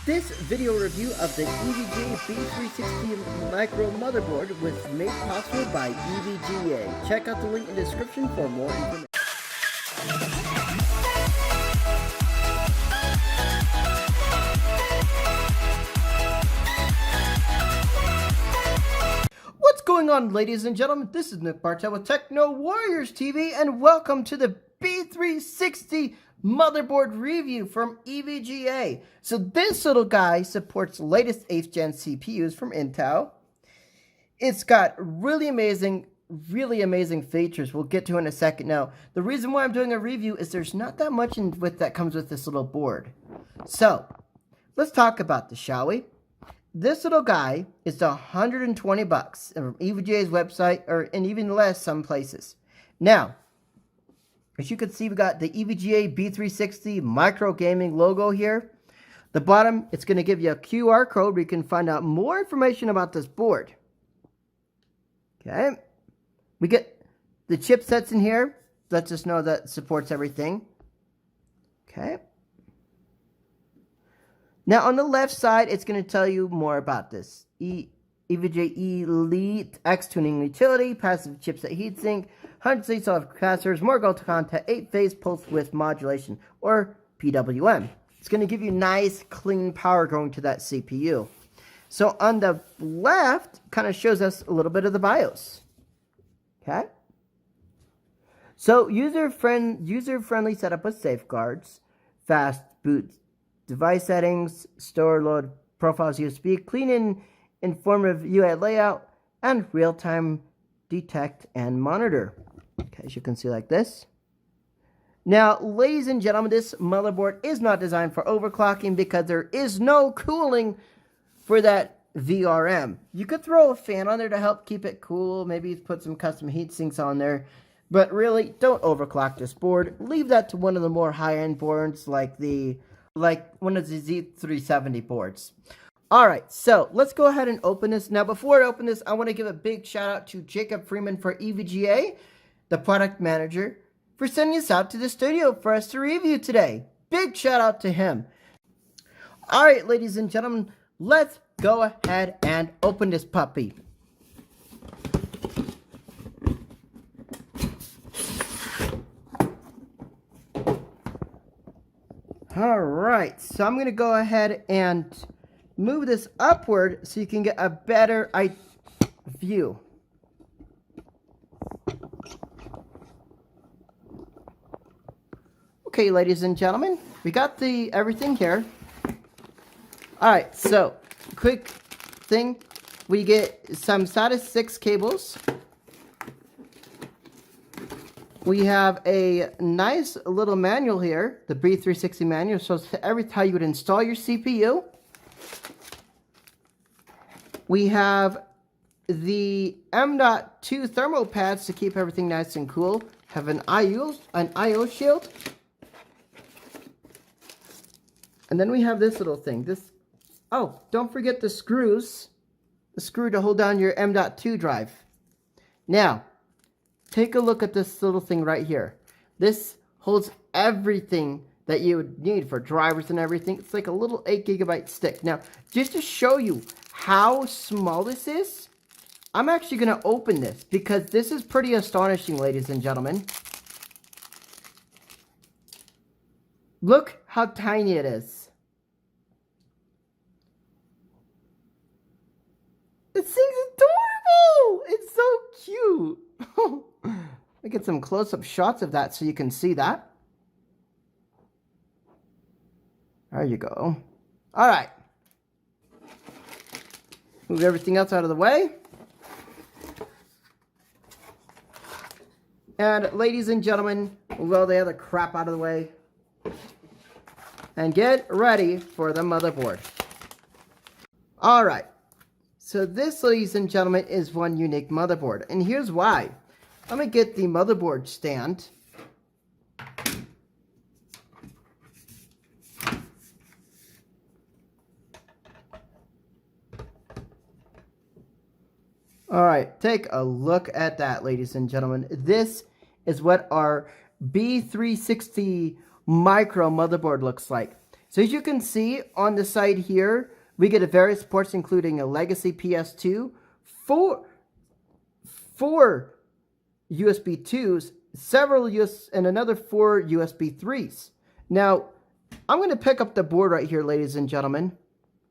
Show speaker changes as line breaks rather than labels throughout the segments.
This video review of the Evga B360 Micro motherboard was made possible by EVGA. Check out the link in the description for more information. What's going on, ladies and gentlemen? This is Nick Bartel with Techno Warriors TV, and welcome to the B360 motherboard review from EVGA. So this little guy supports latest 8th gen CPUs from Intel. It's got really amazing features we'll get to in a second. Now, the reason why I'm doing a review is there's not that much that comes with this little board. So, let's talk about this, shall we? This little guy is $120 from EVGA's website, and even less some places. Now, as you can see, we got the EVGA B360 Micro Gaming logo here. The bottom, it's going to give you a QR code where you can find out more information about this board. Okay. We get the chipsets in here. Lets us know that it supports everything. Okay. Now, on the left side, it's going to tell you more about this. EVGA Elite X tuning utility, passive chipset heatsink, 100 solid capacitors, more gold content, 8-phase pulse width modulation, or PWM. It's going to give you nice, clean power going to that CPU. So on the left, kind of shows us a little bit of the BIOS. Okay. So user-friendly setup with safeguards, fast boot device settings, store load profiles USB, clean and informative UI layout, and real-time detect and monitor. Okay, as you can see, like this. Now, ladies and gentlemen, this motherboard is not designed for overclocking because there is no cooling for that VRM. You could throw a fan on there to help keep it cool, maybe put some custom heat sinks on there, but really, don't overclock this board. Leave that to one of the more high-end boards like one of the Z370 boards. Alright, so let's go ahead and open this. Now, before I open this, I want to give a big shout out to Jacob Freeman for EVGA, the product manager, for sending us out to the studio for us to review today. Big shout out to him. Alright, ladies and gentlemen, let's go ahead and open this puppy. Alright, so I'm going to go ahead and move this upward so you can get a better view. Okay, ladies and gentlemen, we got everything here. Alright, so quick thing, we get some SATA 6 cables. We have a nice little manual here, the B360 manual, shows how you would install your CPU. We have the M.2 thermal pads to keep everything nice and cool. Have an IO shield. And then we have this little thing. Oh, don't forget the screws. The screw to hold down your M.2 drive. Now, take a look at this little thing right here. This holds everything that you would need for drivers and everything. It's like a little 8GB stick. Now, just to show you how small this is, I'm actually going to open this because this is pretty astonishing, ladies and gentlemen. Look how tiny it is. This thing's adorable! It's so cute! Let me get some close-up shots of that so you can see that. There you go. Alright. Move everything else out of the way. And ladies and gentlemen, move all the other crap out of the way. And get ready for the motherboard. Alright. So this, ladies and gentlemen, is one unique motherboard. And here's why. Let me get the motherboard stand. Alright, take a look at that, ladies and gentlemen. This is what our B360 Micro motherboard looks like. So as you can see on the side here, we get various ports including a legacy PS2, four USB 2s, and another 4 USB 3s. Now, I'm going to pick up the board right here, ladies and gentlemen.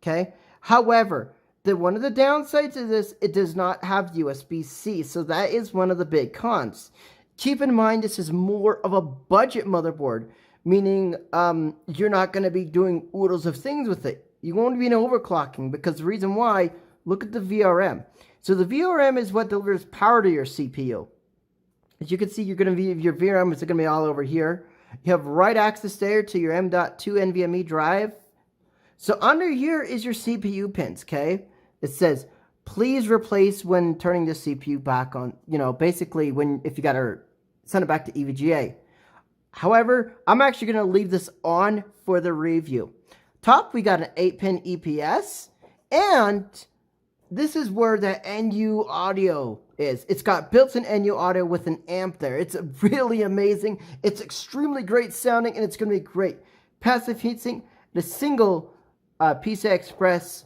Okay. However, one of the downsides of this, it does not have USB-C. So that is one of the big cons. Keep in mind, this is more of a budget motherboard, meaning you're not going to be doing oodles of things with it. You won't be overclocking, because the reason why, look at the VRM. So the VRM is what delivers power to your CPU. As you can see, your VRM is going to be all over here. You have write access there to your M.2 NVMe drive. So under here is your CPU pins, okay? It says, please replace when turning the CPU back on, basically if you got to send it back to EVGA. However, I'm actually going to leave this on for the review. Top, we got an 8-pin EPS, and this is where the NU audio is. It's got built-in NU audio with an amp there. It's really amazing. It's extremely great sounding, and it's going to be great. Passive heatsink, the single PCI Express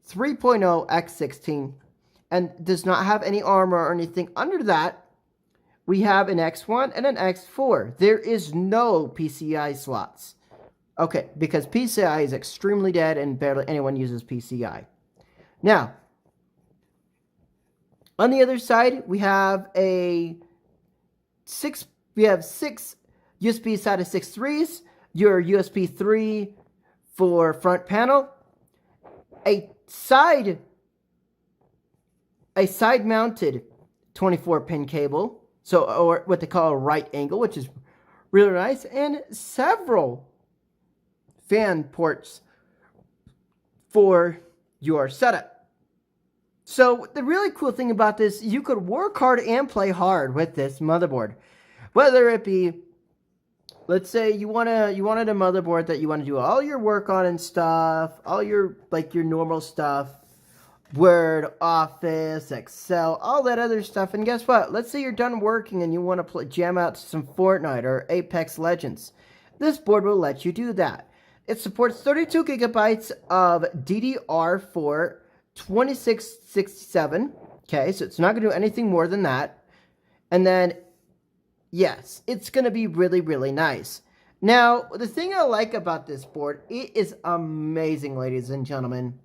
3.0 X16, and does not have any armor or anything. Under that, we have an X1 and an X4. There is no PCI slots. Okay, because PCI is extremely dead and barely anyone uses PCI. Now, on the other side, we have six USB SATA 6.3s, your USB 3 for front panel, a side mounted 24-pin cable, or what they call a right angle, which is really nice, and several fan ports for your setup. So the really cool thing about this, you could work hard and play hard with this motherboard. Whether it be, let's say you wanted a motherboard that you want to do all your work on and stuff, all your your normal stuff, Word, Office, Excel, all that other stuff. And guess what? Let's say you're done working and you want to jam out some Fortnite or Apex Legends. This board will let you do that. It supports 32 gigabytes of DDR4 2667. Okay, so it's not going to do anything more than that. And then, yes, it's going to be really, really nice. Now, the thing I like about this board, it is amazing, ladies and gentlemen.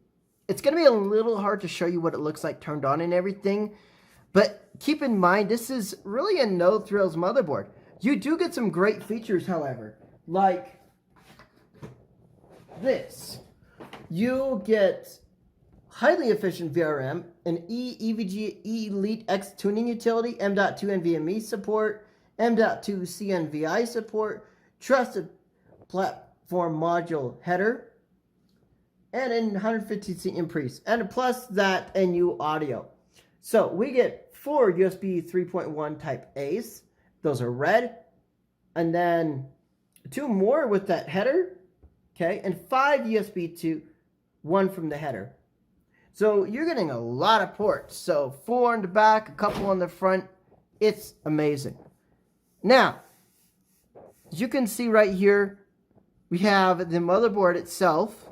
It's going to be a little hard to show you what it looks like turned on and everything. But keep in mind, this is really a no-thrills motherboard. You do get some great features, however. Like this. You'll get highly efficient VRM, an EVGA Elite X tuning utility, M.2 NVMe support, M.2 CNVI support, trusted platform module header, and an 150C increase, and plus that NU audio. So we get 4 USB 3.1 type A's. Those are red. And then 2 more with that header. Okay, and 5 USB 2, 1 from the header. So you're getting a lot of ports. So 4 on the back, a couple on the front. It's amazing. Now, as you can see right here, we have the motherboard itself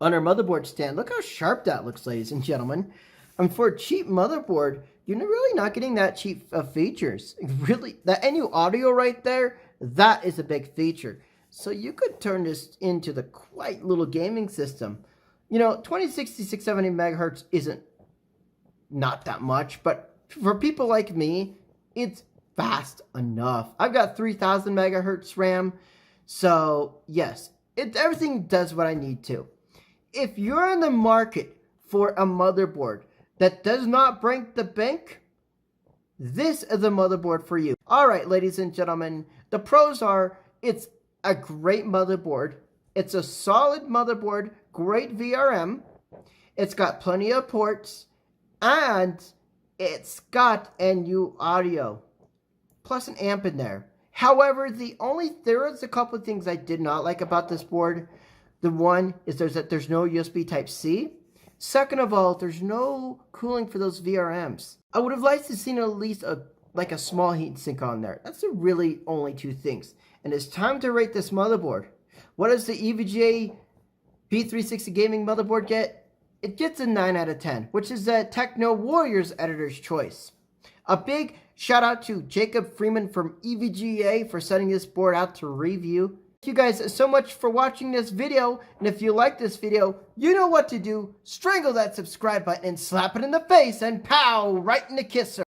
on our motherboard stand. Look how sharp that looks, ladies and gentlemen. And for a cheap motherboard, you're really not getting that cheap of features. Really, that NU audio right there, that is a big feature. So you could turn this into the quite little gaming system. 2060, 670 megahertz isn't not that much, but for people like me, it's fast enough. I've got 3000 megahertz RAM, so yes, everything does what I need to. If you're in the market for a motherboard that does not break the bank, this is the motherboard for you. All right, ladies and gentlemen, the pros are it's a great motherboard. It's a solid motherboard, great VRM. It's got plenty of ports, and it's got NU audio, plus an amp in there. However, there is a couple of things I did not like about this board. The one is there's no USB Type-C. Second of all, there's no cooling for those VRMs. I would have liked to seen at least a small heat sink on there. That's the really only 2 things. And it's time to rate this motherboard. What does the EVGA B360 gaming motherboard get? It gets a 9 out of 10, which is a Techno Warriors editor's choice. A big shout out to Jacob Freeman from EVGA for sending this board out to review. Thank you guys so much for watching this video, and if you like this video, you know what to do. Strangle that subscribe button and slap it in the face and pow, right in the kisser.